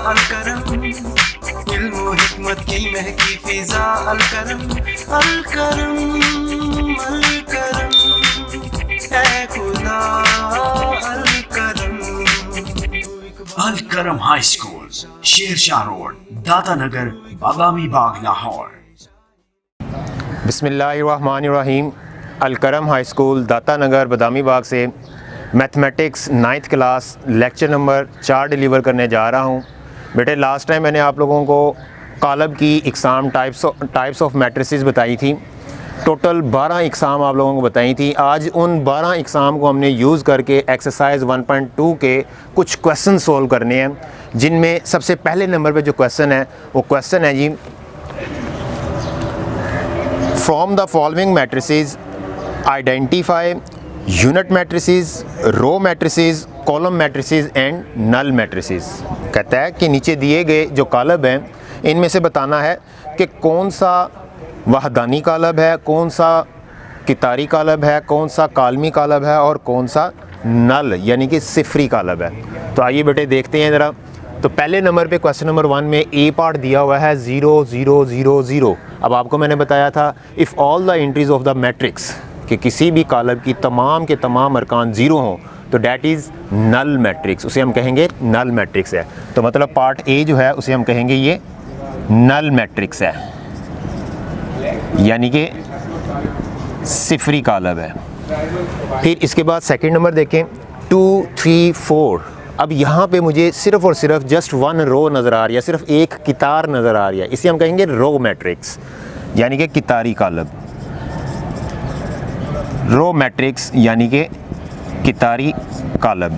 अलकरम, इल्म हिकमत की महकी फिजा अलकरम, अलकरम अलकरम ऐ खुदा अलकरम। Alkaram high school, Shershah road, Data Nagar, Badami Bagh, Lahore. बिस्मिल्लाहिर्रहमानिर्रहीम। अलकरम हाई स्कूल दाता नगर बादामी बाग से mathematics 9th class lecture number 4 deliver करने जा रहा हूँ। बेटे लास्ट टाइम मैंने आप लोगों को कालब की इकसाम टाइप्स ऑफ मैट्रिसेस बताई थी। टोटल 12 इकसाम आप लोगों को बताई थी। आज उन 12 इकसाम को हमने यूज़ करके एक्सरसाइज 1.2 के कुछ क्वेश्चन सोल्व करने हैं, जिनमें सबसे पहले नंबर पे जो क्वेश्चन है वो क्वेश्चन है जी, from the following matrices identify unit matrices, row matrices, column matrices and null matrices. कहता है कि नीचे दिए गए जो कालब हैं इनमें से बताना है कि कौन सा वहदानी कालब है, कौन सा कितारी कालब है, कौन सा कालमी कालब है और कौन सा नल यानी कि सिफरी कालब है। तो आइए बेटे देखते हैं ज़रा। तो पहले नंबर पे क्वेश्चन नंबर 1 में ए पार्ट दिया हुआ है 0 0 0 0। अब आपको मैंने बताया था if all the entries of the matrix, कि किसी भी कालब की तमाम के तमाम अरकान ज़ीरो हों तो डैट इज़ नल मैट्रिक्स, उसे हम कहेंगे नल मैट्रिक्स है। तो मतलब पार्ट ए जो है उसे हम कहेंगे ये नल मैट्रिक्स है, यानी कि सिफरी कालब है। फिर इसके बाद सेकंड नंबर देखें 2 3 4। अब यहाँ पे मुझे सिर्फ़ और सिर्फ जस्ट 1 रो नज़र आ रही है, सिर्फ एक कितार नज़र आ रही है, इसे हम कहेंगे रो मैट्रिक्स यानी कि कितारी कालब। रो मैट्रिक्स यानी कि कितारी कालब।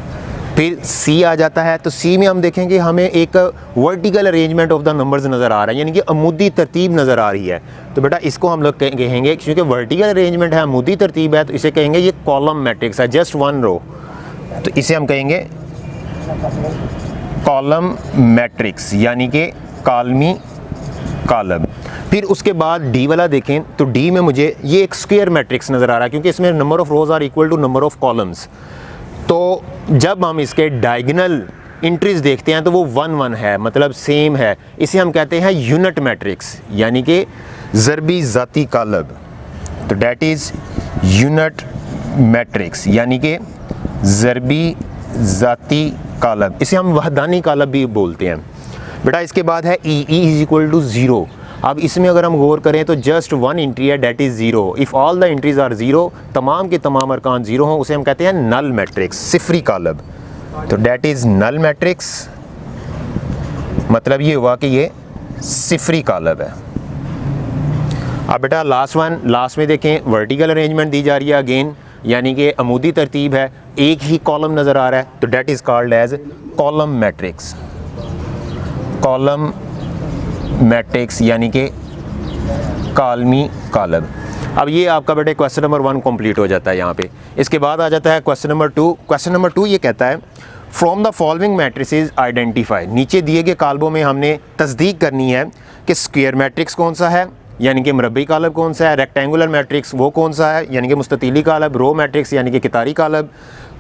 फिर सी आ जाता है, तो सी में हम देखेंगे हमें एक vertical arrangement of the numbers नज़र आ रहा है, यानी कि अमूदी तरतीब नज़र आ रही है। तो बेटा इसको हम लोग कहेंगे, क्योंकि वर्टिकल अरेंजमेंट है, अमूदी तरतीब है, तो इसे कहेंगे ये कॉलम मैट्रिक्स है, जस्ट 1 रो। तो इसे हम कहेंगे कॉलम मैट्रिक्स यानी कि कालमी कालब। फिर उसके बाद डी वाला देखें, तो डी में मुझे ये एक स्क्वायर मैट्रिक्स नज़र आ रहा है, क्योंकि इसमें number of rows are equal to number of columns. तो जब हम इसके डायगोनल एंट्रीज़ देखते हैं तो वो 1 1 है, मतलब सेम है। इसे हम कहते हैं यूनिट मैट्रिक्स यानी कि ज़रबी ज़ाती कालब। तो डैट इज़ यूनिट मैट्रिक्स यानी कि ज़रबी ज़ाती कालब। इसे हम वहदानी कालब भी बोलते हैं। बेटा इसके बाद है ई इज़ इक्वल टू 0। अब इसमें अगर हम गौर करें तो जस्ट 1 एंट्री है, that is 0। If all the entries are 0, तमाम के तमाम अरकान 0 हों, उसे हम कहते हैं नल मैट्रिक्स, सिफरी कालब। तो डैट इज़ नल मैट्रिक्स, मतलब ये हुआ कि ये सिफरी कालब है। अब बेटा लास्ट में देखें वर्टिकल अरेंजमेंट दी जा रही है अगेन, यानी कि अमूदी तरतीब है, एक ही कॉलम नज़र आ रहा है, तो that is called as column matrix. Column matrix यानी कि कालमी कालब। अब ये आपका बेटे क्वेश्चन नंबर 1 कंप्लीट हो जाता है यहाँ पे। इसके बाद आ जाता है क्वेश्चन नंबर 2। क्वेश्चन नंबर 2 ये कहता है from the following matrices identify. नीचे दिए गए कालबों में हमने तस्दीक करनी है कि स्क्वायर मैट्रिक्स कौन सा है, यानी कि मरबी कालब कौन सा है, रेक्टेंगुलर मैट्रिक्स वो कौन सा है, यानी कि मुस्ततीली कालब, रो मैट्रिक्स यानी कि कितारी कालब,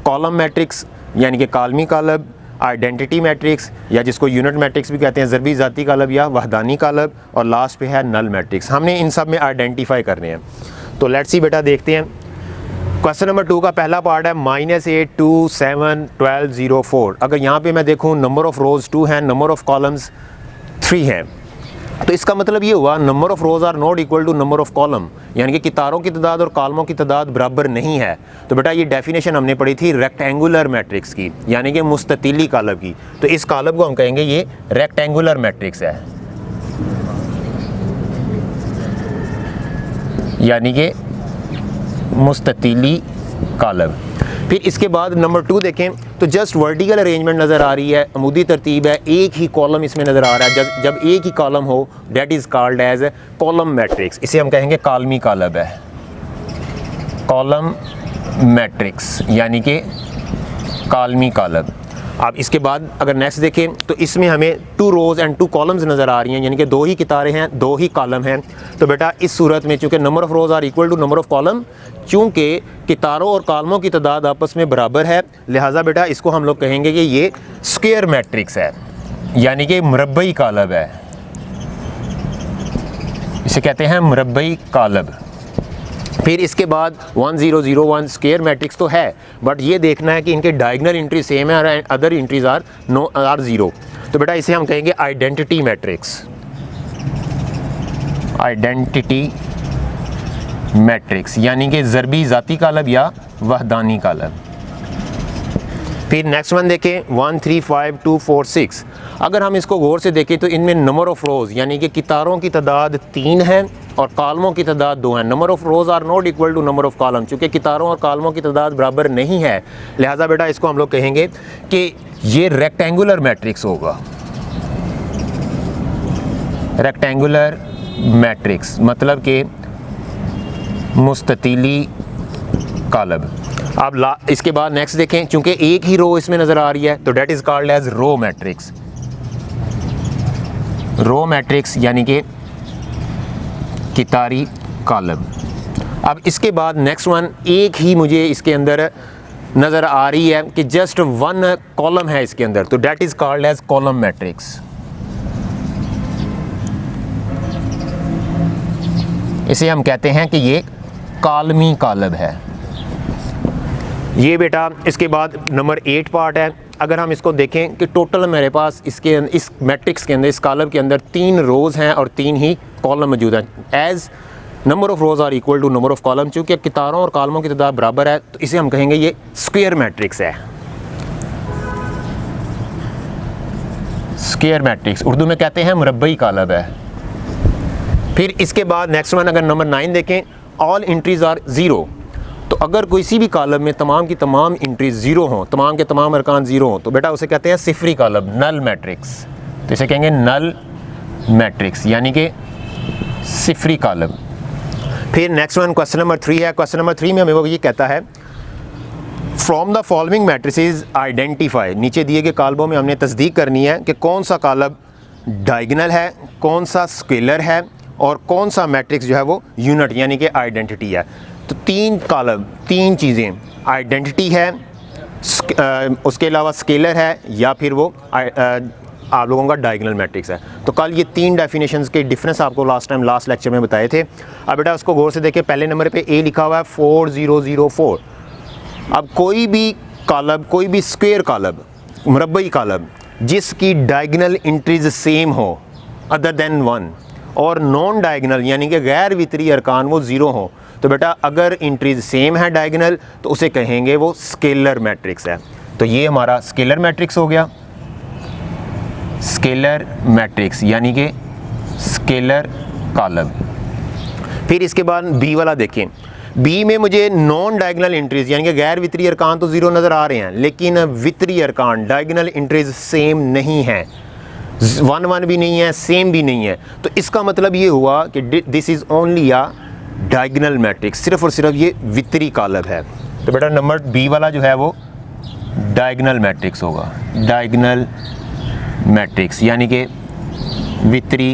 कॉलम मैट्रिक्स यानी कि कालमी कालब, आइडेंटिटी मैट्रिक्स या जिसको यूनिट मैट्रिक्स भी कहते हैं, ज़रबी ज़ाती कालब या वहदानी कालब, और लास्ट पे है नल मैट्रिक्स। हमने इन सब में आइडेंटिफाई करने हैं। तो लेट्स सी बेटा देखते हैं। क्वेश्चन नंबर 2 का पहला पार्ट है -8 2 7 12 0 4। अगर यहाँ पे मैं देखूँ नंबर ऑफ़ रोज़ 2 हैं, नंबर ऑफ़ कॉलम्स 3 हैं, तो इसका मतलब ये हुआ number of rows are not equal to number of column, यानी कि कितारों की तादाद और कॉलमों की तादाद बराबर नहीं है। तो बेटा ये डेफिनेशन हमने पढ़ी थी रेक्टेंगुलर मैट्रिक्स की, यानी कि मुस्ततीली कालब की। तो इस कालब को हम कहेंगे ये रेक्टेंगुलर मैट्रिक्स है, यानी कि मुस्ततीली कालब। फिर इसके बाद नंबर 2 देखें तो जस्ट वर्टिकल अरेंजमेंट नज़र आ रही है, अमूदी तरतीब है, एक ही कॉलम इसमें नज़र आ रहा है। जब एक ही कॉलम हो that is called as column matrix, इसे हम कहेंगे कालमी कालब है, कॉलम मैट्रिक्स यानी कि कालमी कालब। अब इसके बाद अगर नेक्स्ट देखें तो इसमें हमें 2 रोज़ एंड 2 कॉलम्स नज़र आ रही हैं, यानी कि 2 ही कितारें हैं, 2 ही कॉलम हैं। तो बेटा इस सूरत में चूँकि number of rows are equal to number of column, चूँकि कितारों और कॉलमों की तादाद आपस में बराबर है, लिहाजा बेटा इसको हम लोग कहेंगे कि ये स्क्वायर मैट्रिक्स है, यानी कि मुरब्बई कालब है, इसे कहते हैं मुरब्बई कालब। फिर इसके बाद 1001 स्क्वायर मैट्रिक्स तो है, बट ये देखना है कि इनके डायगोनल एंट्री सेम है और अदर एंट्रीज आर ज़ीरो। तो बेटा इसे हम कहेंगे आइडेंटिटी मैट्रिक्स, आइडेंटिटी मैट्रिक्स यानी कि ज़रबी ज़ाती कालब या वहदानी कालब। फिर नेक्स्ट वन देखें 1 3 5 2 4 6। अगर हम इसको गौर से देखें तो इनमें नंबर ऑफ़ रोज़ यानी कि कितारों की तादाद 3 है और कालमों की तादाद 2 है। Number of rows are not equal to number of columns, चूँकि कितारों और कालमों की तादाद बराबर नहीं है, लिहाजा बेटा इसको हम लोग कहेंगे कि ये रेक्टेंगुलर मैट्रिक्स होगा। रेक्टेंगुलर मैट्रिक्स मतलब कि मुस्ततीली कालब। अब इसके बाद नेक्स्ट देखें, चूंकि एक ही रो इसमें नज़र आ रही है तो that is called as row matrix. Row matrix यानी कि कितारी कालब। अब इसके बाद नेक्स्ट वन एक ही मुझे इसके अंदर नज़र आ रही है कि जस्ट वन कॉलम है इसके अंदर, तो that is called as column matrix. इसे हम कहते हैं कि ये कालमी कालब है। ये बेटा इसके बाद नंबर 8 पार्ट है। अगर हम इसको देखें कि टोटल मेरे पास इस मैट्रिक्स के अंदर, इस कालब के अंदर 3 रोज़ हैं और 3 ही कॉलम मौजूद हैं। As number of rows are equal to number of column, चूँकि कितारों और कालमों की तादाद बराबर है तो इसे हम कहेंगे ये स्क्वायर मैट्रिक्स है। स्क्वायर मैट्रिक्स उर्दू में कहते हैं मुरब्बई कालब है। फिर इसके बाद नेक्स्ट वन अगर नंबर 9 देखें, ऑल एंट्रीज़ आर ज़ीरो। तो अगर किसी भी कालम में तमाम की तमाम एंट्रीज ज़ीरो हों, तमाम के तमाम अरकान ज़ीरो हों, तो बेटा उसे कहते हैं सिफरी कालब, नल मैट्रिक्स। तो इसे कहेंगे नल मैट्रिक्स यानी कि सिफरी कालब। फिर नेक्स्ट वन क्वेश्चन नंबर 3 है। क्वेश्चन नंबर 3 में हमें वो ये कहता है from the following matrices identify. नीचे दिए गए कालबों में हमने तस्दीक करनी है कि कौन सा कालब डायगोनल है, कौन सा स्केलर है और कौन सा मैट्रिक्स जो है वो यूनिट यानी कि आइडेंटिटी है। तो 3 कालम, 3 चीज़ें, आइडेंटिटी है, उसके अलावा स्केलर है या फिर वो आप लोगों का डायगोनल मैट्रिक्स है। तो कल ये 3 डेफिनेशंस के डिफरेंस आपको लास्ट लेक्चर में बताए थे। अब बेटा उसको गौर से देखिए, पहले नंबर पे ए लिखा हुआ है 4004। अब कोई भी कालब, कोई भी स्क्वायर कालब, मुरब्बई कालब जिसकी डायगोनल एंट्रीज सेम हो अदर देन 1 और नॉन डायगोनल यानी कि गैर वितरी अरकान वो 0 हो, तो बेटा अगर एंट्रीज सेम है डायगोनल तो उसे कहेंगे वो स्केलर मैट्रिक्स है। तो ये हमारा स्केलर मैट्रिक्स हो गया, स्केलर मैट्रिक्स यानी कि स्केलर कालब। फिर इसके बाद बी वाला देखें, बी में मुझे नॉन डायगोनल एंट्रीज यानी कि गैर वितरी अरकान तो 0 नज़र आ रहे हैं, लेकिन वितरी अरकान डायगोनल एंट्रीज सेम नहीं है, 1 भी नहीं है, सेम भी नहीं है। तो इसका मतलब ये हुआ कि this is only a diagonal matrix, सिर्फ और सिर्फ ये वितरी कालब है। तो बेटा नंबर बी वाला जो है वो डायगोनल मैट्रिक्स होगा, डायगोनल मैट्रिक्स यानी कि वितरी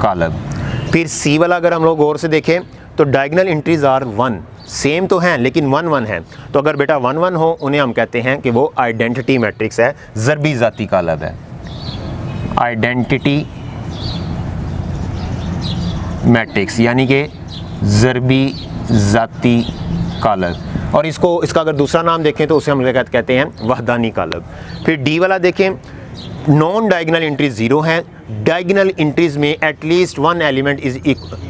कालब। फिर सी वाला अगर हम लोग गौर से देखें तो डायगोनल एंट्रीज आर 1, सेम तो हैं लेकिन 1 है। तो अगर बेटा 1 हो उन्हें हम कहते हैं कि वो आइडेंटिटी मैट्रिक्स है, ज़रबी ज़ाती कालब है, आइडेंटिटी मैट्रिक्स यानी कि ज़रबी ज़ाती कालब। और इसका अगर दूसरा नाम देखें तो उसे हम कहते हैं वहदानी कालब। फिर डी वाला देखें, नॉन डायगोनल एंट्रीज 0 हैं, डायगोनल एंट्रीज में at least 1 element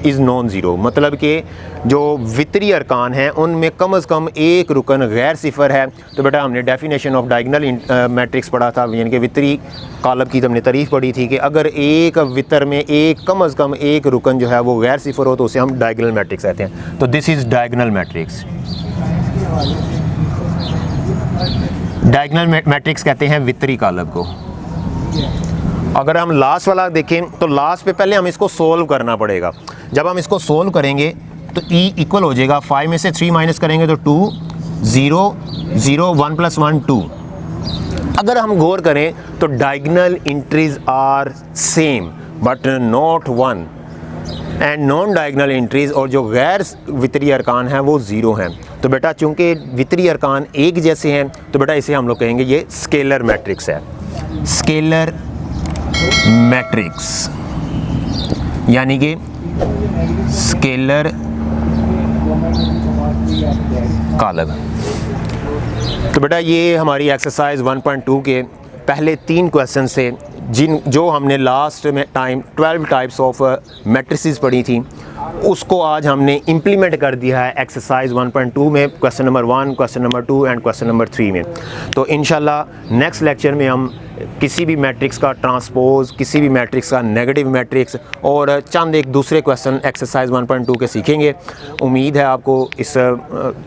is non zero, मतलब कि जो वितरी अरकान हैं उनमें कम अज़ कम एक रुकन गैर सिफर है। तो बेटा हमने डेफिनेशन ऑफ डायगोनल मैट्रिक्स पढ़ा था, यानी कि वितरी कालब की हमने तारीफ़ पढ़ी थी कि अगर एक वितर में कम अज़ कम एक रुकन जो है वो गैर सिफर हो तो उसे हम डायगोनल मैट्रिक्स कहते हैं। तो this is diagonal matrix, diagonal matrix कहते हैं वितरी कालब को। अगर हम लास्ट वाला देखें तो लास्ट पे पहले हम इसको सोल्व करना पड़ेगा। जब हम इसको सोल्व करेंगे तो e इक्वल हो जाएगा, 5 में से 3 माइनस करेंगे तो 2, 0, 0, 1 + 1 2। अगर हम गौर करें तो diagonal entries are same but not 1 and non diagonal entries और जो गैर वितरी अरकान हैं वो 0 हैं। तो बेटा चूंकि वितरी अरकान एक जैसे हैं तो बेटा इसे हम लोग कहेंगे ये स्केलर मैट्रिक्स है, स्केलर मैट्रिक्स यानी कि स्केलर कॉलम। तो बेटा ये हमारी एक्सरसाइज 1.2 के पहले 3 क्वेश्चन से जो हमने लास्ट में टाइम 12 टाइप्स ऑफ मैट्रिसेस पढ़ी थी उसको आज हमने इम्प्लीमेंट कर दिया है एक्सरसाइज 1.2 में, question number 1, question number 2 and question number 3 में। तो इंशाल्लाह नेक्स्ट लेक्चर में हम किसी भी मैट्रिक्स का ट्रांसपोज, किसी भी मैट्रिक्स का नेगेटिव मैट्रिक्स और चंद एक दूसरे क्वेश्चन एक्सरसाइज 1.2 के सीखेंगे। उम्मीद है आपको इस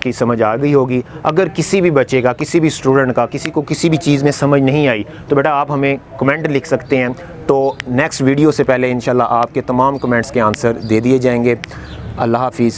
की समझ आ गई होगी। अगर किसी भी बच्चे का, किसी भी स्टूडेंट का, किसी को किसी भी चीज़ में समझ नहीं आई तो बेटा आप हमें कमेंट लिख सकते हैं। तो नेक्स्ट वीडियो से पहले इंशाल्लाह आपके तमाम कमेंट्स के आंसर दे दिए जाएंगे। अल्लाह हाफिज़।